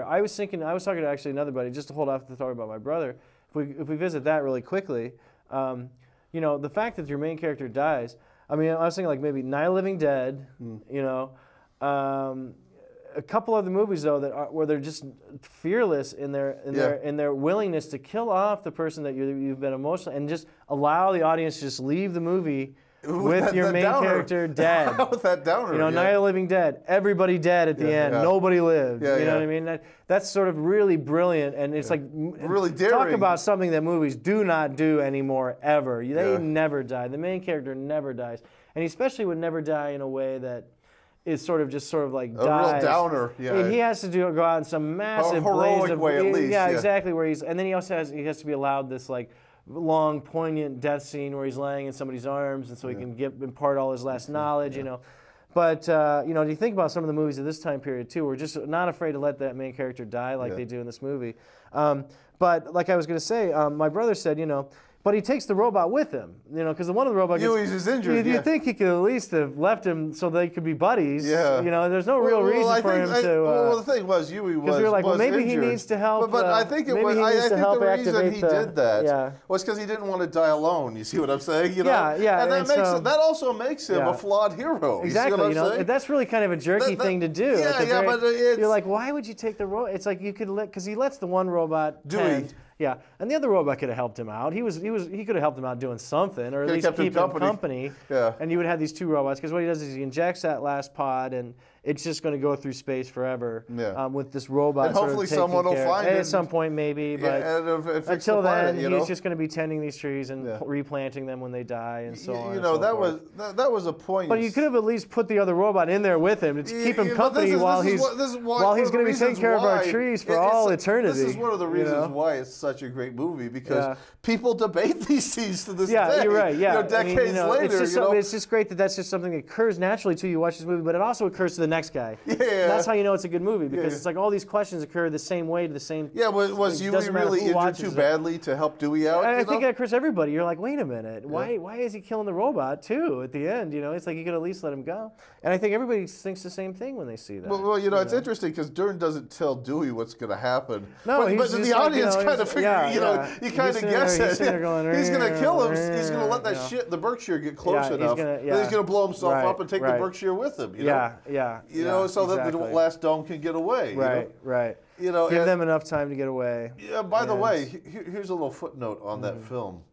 there. I was talking to actually another buddy, just to hold off the talk about my brother. If we visit that really quickly, you know, the fact that your main character dies. I mean, I was thinking like maybe Night of the Living Dead. You know, a couple other movies though where they're just fearless in their willingness to kill off the person that you've been emotional and just allow the audience to just leave the movie with your main character dead. With that downer. You know, Night of the Living Dead, everybody dead at the end, nobody lived. You know what I mean? That's sort of really brilliant, and it's like really daring. Talk about something that movies do not do anymore ever. They never die. The main character never dies, and he especially would never die in a way that is sort of like a dies. real downer. Yeah, he has to go out in some massive heroic way at least. Yeah, exactly. Where and then he also has to be allowed this like long, poignant death scene where he's laying in somebody's arms, and so he can impart all his last knowledge, you know. But, you know, do you think about some of the movies of this time period, too? We're just not afraid to let that main character die like they do in this movie. But like I was going to say, my brother said, you know, but he takes the robot with him, you know, because one of the robots he's injured. You think he could at least have left him so they could be buddies. Yeah. You know, there's no real reason for him to. Well, the thing was, Yui was because we were like, well, maybe injured. he needs to help. But I think it was. I think the reason he did that was because he didn't want to die alone. You see what I'm saying? You know? And that also makes him a flawed hero. Exactly. You see what I'm saying? That's really kind of a jerky thing to do. But you're like, why would you take the robot? It's like you could because he lets the one robot tend. Yeah, and the other robot could have helped him out. He could have helped him out doing something, or at least keep him company. Yeah. And you would have these two robots, because what he does is he injects that last pod, and it's just going to go through space forever with this robot. And hopefully someone will find it at some point, maybe. But until then, he's just going to be tending these trees and replanting them when they die, and so on. You know, that was a point. But you could have at least put the other robot in there with him to keep him company while he's going to be taking care of our trees for all eternity. This is one of the reasons why it's such a great movie, because people debate these scenes to this day. Yeah, you're right. Yeah, you know, decades later. It's just great that that's just something that occurs naturally too. You watch this movie, but it also occurs to the next guy. Yeah. That's how you know it's a good movie, because it's like all these questions occur the same way to the same. Yeah, was Yui really injured too badly to help Dewey out? I think it occurs to everybody. You're like, wait a minute, why is he killing the robot too at the end? You know, it's like you could at least let him go. And I think everybody thinks the same thing when they see that. Well, you know, it's interesting because Dern doesn't tell Dewey what's going to happen. No, but the audience kind of figure, you kind of guess it. He's going to kill him. He's going to let that the Berkshire get close enough. Then he's going to blow himself up and take the Berkshire with him. You know? You know, so that the last dome can get away. Right. You know, give them enough time to get away. Yeah. By the way, here's a little footnote on that film.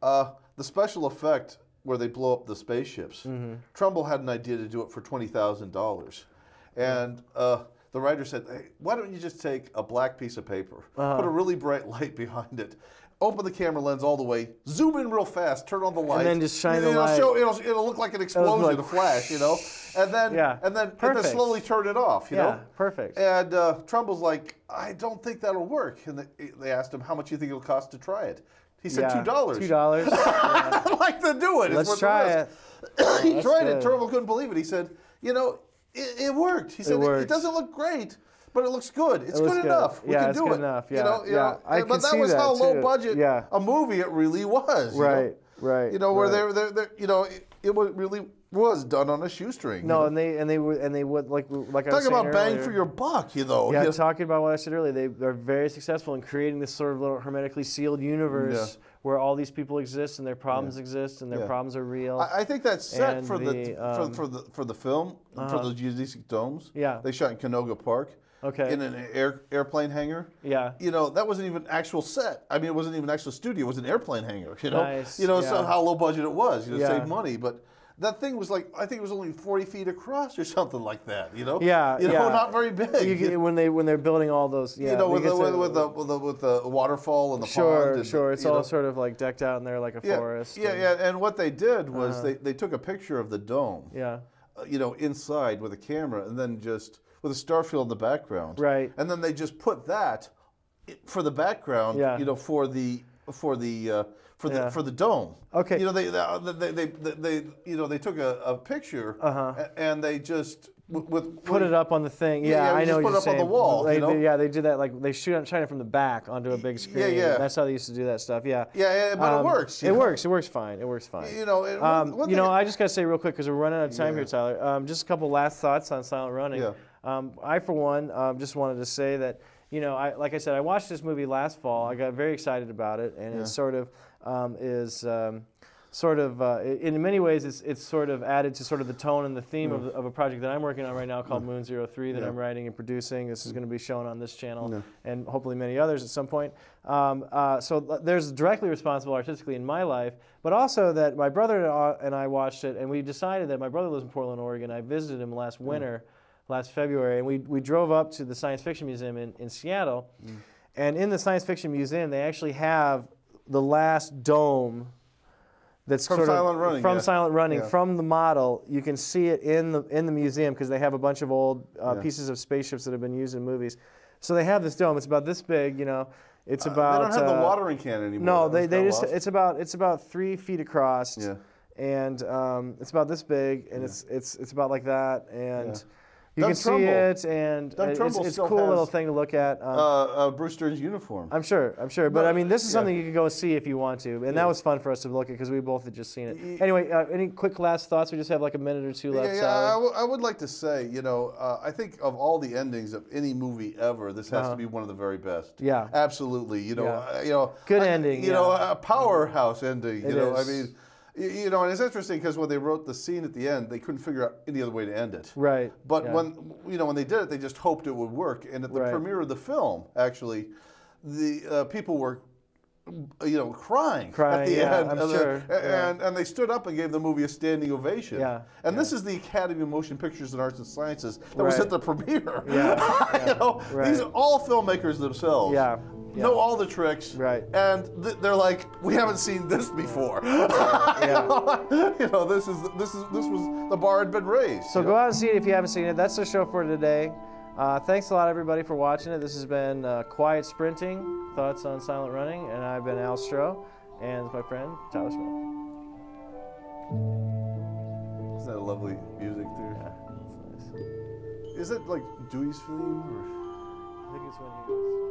The special effect where they blow up the spaceships. Trumbull had an idea to do it for $20,000, and the writer said, "Hey, why don't you just take a black piece of paper, put a really bright light behind it, open the camera lens all the way, zoom in real fast, turn on the light, and then just shine the light. It'll look like an explosion, a flash, you know, and then slowly turn it off, you know." Perfect. And Trumbull's like, "I don't think that'll work." And they asked him, "How much do you think it'll cost to try it?" He said $2. $2. I'd like to do it. Let's try it. He tried it. Trumbull couldn't believe it. He said, "You know, it worked." He said, "It doesn't look great, but it looks good. It's good enough. We can do it." Good enough. You know, but that was how low budget a movie it really was. Right. You know, where you know, it really was done on a shoestring. No, and they would like I was saying talking about bang earlier, for your buck, you know. Yeah, talking about what I said earlier, they're very successful in creating this sort of little hermetically sealed universe where all these people exist and their problems exist and their problems are real. I think that's set for the film for the geodesic domes. Yeah, they shot in Canoga Park. Okay. In an airplane hangar. Yeah. You know, that wasn't even actual set. I mean, it wasn't even actual studio. It was an airplane hangar. You know. Nice. You know, so how low budget it was. You know, save money, but. That thing was like, I think it was only 40 feet across or something like that, you know? Yeah, you know, not very big. When they're building all those, you know, with the waterfall and the pond. Sure, it's all sort of like decked out in there like a forest. And what they did was they took a picture of the dome, you know, inside with a camera, and then just with a star field in the background. Right. And then they just put that for the background, you know, for the dome. Okay. You know, they took a picture and they just put it up on the thing. Yeah, I know. Just put it up on the wall. They did that. Like they shine it from the back onto a big screen. Yeah. That's how they used to do that stuff. Yeah. Yeah, but it works. It works. It works fine. It works fine. You know. I just gotta say real quick because we're running out of time here, Tyler. Just a couple last thoughts on Silent Running. Yeah. I, for one, just wanted to say that, you know, like I said, I watched this movie last fall. I got very excited about it, and it sort of in many ways, it's sort of added to sort of the tone and the theme of a project that I'm working on right now called Moon 03 that I'm writing and producing. This is going to be shown on this channel and hopefully many others at some point. So there's directly responsible artistically in my life, but also that my brother and I watched it, and we decided that my brother lives in Portland, Oregon. I visited him last winter, last February, and we drove up to the Science Fiction Museum in Seattle. And in the Science Fiction Museum, they actually have the last dome that's from Silent Running, Silent Running, from the model. You can see it in the museum because they have a bunch of old pieces of spaceships that have been used in movies. So they have this dome. It's about this big, you know. It's about. They don't have the watering can anymore. No, they just. It's about 3 feet across. Yeah. And it's about this big, and it's about like that, and. You can see it, and it's a cool little thing to look at. Bruce Stern's uniform. I'm sure. But I mean, this is something you can go see if you want to, and that was fun for us to look at because we both had just seen it. Anyway, any quick last thoughts? We just have like a minute or two left. I would like to say, you know, I think of all the endings of any movie ever, this has to be one of the very best. Yeah, absolutely. You know, good ending. You know, a powerhouse ending. You know, I mean. You know, and it's interesting because when they wrote the scene at the end, they couldn't figure out any other way to end it. Right. But when they did it, they just hoped it would work. And at the premiere of the film, actually, the people were, crying at the end. I'm sure. And they stood up and gave the movie a standing ovation. Yeah. And this is the Academy of Motion Pictures and Arts and Sciences that was at the premiere. These are all filmmakers themselves. Yeah. Know all the tricks, and they're like, we haven't seen this before. You know, this was the bar had been raised. So go out and see it if you haven't seen it. That's the show for today. Thanks a lot, everybody, for watching it. This has been Quiet Sprinting, Thoughts on Silent Running, and I've been Al Stroh, and my friend Tyler Smith. Isn't that a lovely music there? Yeah, that's nice. Is it like Dewey's theme? Or? I think it's when he was.